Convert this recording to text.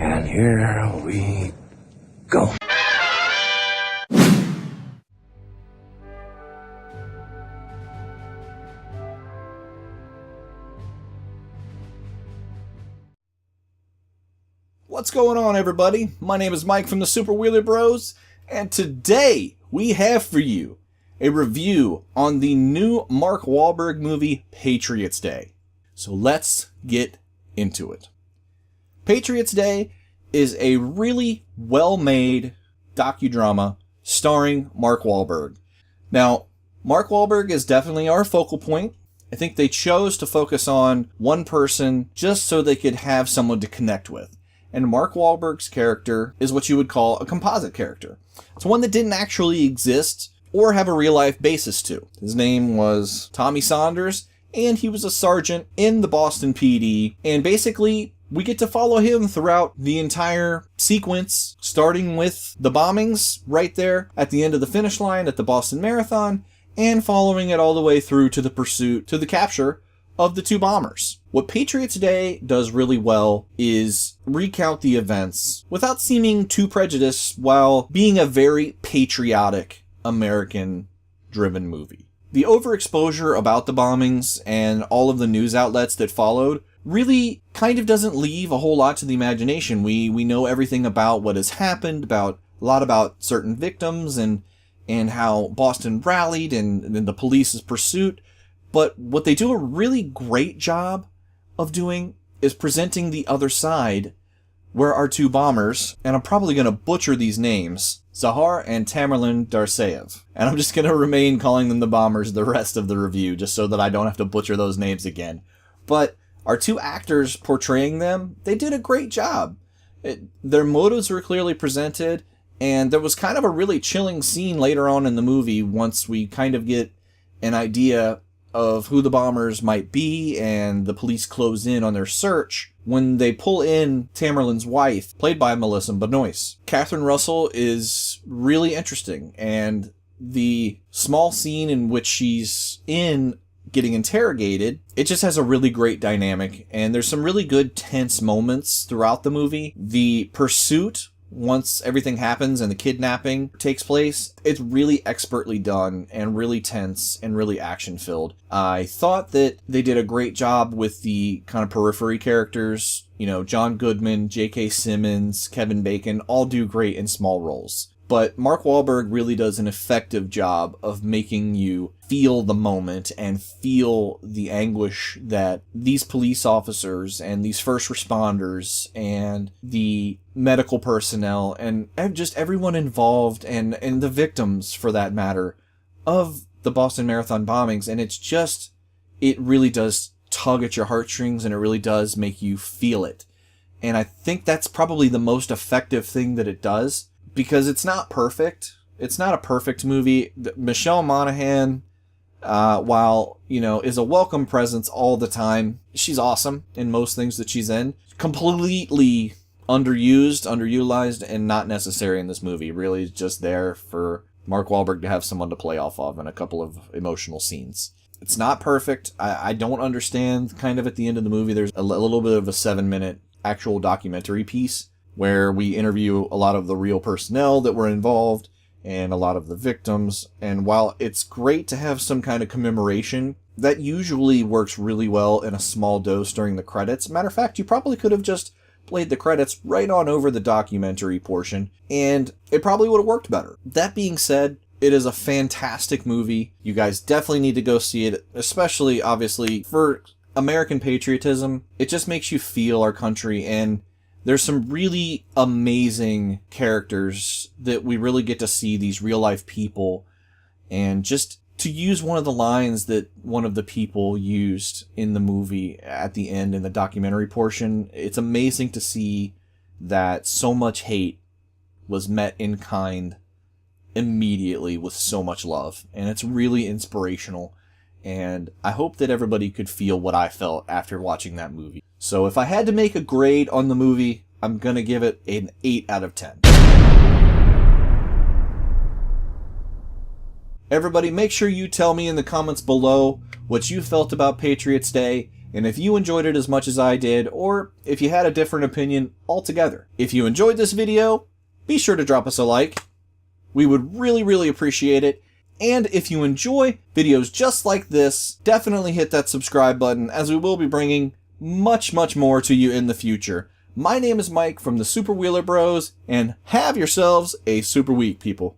And here we go. What's going on, everybody? My name is Mike from the Super Wheeler Bros, and today we have for you a review on the new Mark Wahlberg movie, Patriots Day. So let's get into it. Patriots Day is a really well-made docudrama starring Mark Wahlberg. Now, Mark Wahlberg is definitely our focal point. I think they chose to focus on one person just so they could have someone to connect with. And Mark Wahlberg's character is what you would call a composite character. It's one that didn't actually exist or have a real-life basis to. His name was Tommy Saunders, and he was a sergeant in the Boston PD. And basically, we get to follow him throughout the entire sequence, starting with the bombings right there at the end of the finish line at the Boston Marathon, and following it all the way through to the pursuit, to the capture of the two bombers. What Patriots Day does really well is recount the events without seeming too prejudiced while being a very patriotic American-driven movie. The overexposure about the bombings and all of the news outlets that followed really kind of doesn't leave a whole lot to the imagination. We know everything about what has happened, a lot about certain victims and how Boston rallied and the police's pursuit. But what they do a really great job of doing is presenting the other side, where our two bombers, and I'm probably going to butcher these names, Zahar and Tamerlan Darsaev. And I'm just going to remain calling them the bombers the rest of the review, just so that I don't have to butcher those names again. But our two actors portraying them, they did a great job. Their motives were clearly presented, and there was kind of a really chilling scene later on in the movie once we kind of get an idea of who the bombers might be, and the police close in on their search when they pull in Tamerlan's wife, played by Melissa Benoist. Catherine Russell is really interesting, and the small scene in which she's in getting interrogated, it just has a really great dynamic, and there's some really good tense moments throughout the movie. The pursuit, once everything happens and the kidnapping takes place, it's really expertly done and really tense and really action-filled. I thought that they did a great job with the kind of periphery characters. You know, John Goodman, J.K. Simmons, Kevin Bacon all do great in small roles. But Mark Wahlberg really does an effective job of making you feel the moment and feel the anguish that these police officers and these first responders and the medical personnel and just everyone involved and the victims, for that matter, of the Boston Marathon bombings. And it really does tug at your heartstrings, and it really does make you feel it. And I think that's probably the most effective thing that it does, because it's not perfect. It's not a perfect movie. Michelle Monaghan, while, is a welcome presence all the time, she's awesome in most things that she's in. Completely underutilized, and not necessary in this movie. Really just there for Mark Wahlberg to have someone to play off of in a couple of emotional scenes. It's not perfect. I don't understand, kind of at the end of the movie, there's a little bit of a 7-minute actual documentary piece where we interview a lot of the real personnel that were involved and a lot of the victims. And while it's great to have some kind of commemoration, that usually works really well in a small dose during the credits. Matter of fact, you probably could have just played the credits right on over the documentary portion, and it probably would have worked better. That being said, it is a fantastic movie. You guys definitely need to go see it, especially, obviously, for American patriotism. It just makes you feel our country, and there's some really amazing characters that we really get to see, these real-life people. And just to use one of the lines that one of the people used in the movie at the end in the documentary portion, it's amazing to see that so much hate was met in kind immediately with so much love. And it's really inspirational. And I hope that everybody could feel what I felt after watching that movie. So if I had to make a grade on the movie, I'm going to give it an 8 out of 10. Everybody, make sure you tell me in the comments below what you felt about Patriots Day and if you enjoyed it as much as I did, or if you had a different opinion altogether. If you enjoyed this video, be sure to drop us a like. We would really appreciate it. And if you enjoy videos just like this, definitely hit that subscribe button, as we will be bringing much more to you in the future. My name is Mike from the Super Wheeler Bros, and have yourselves a super week, people.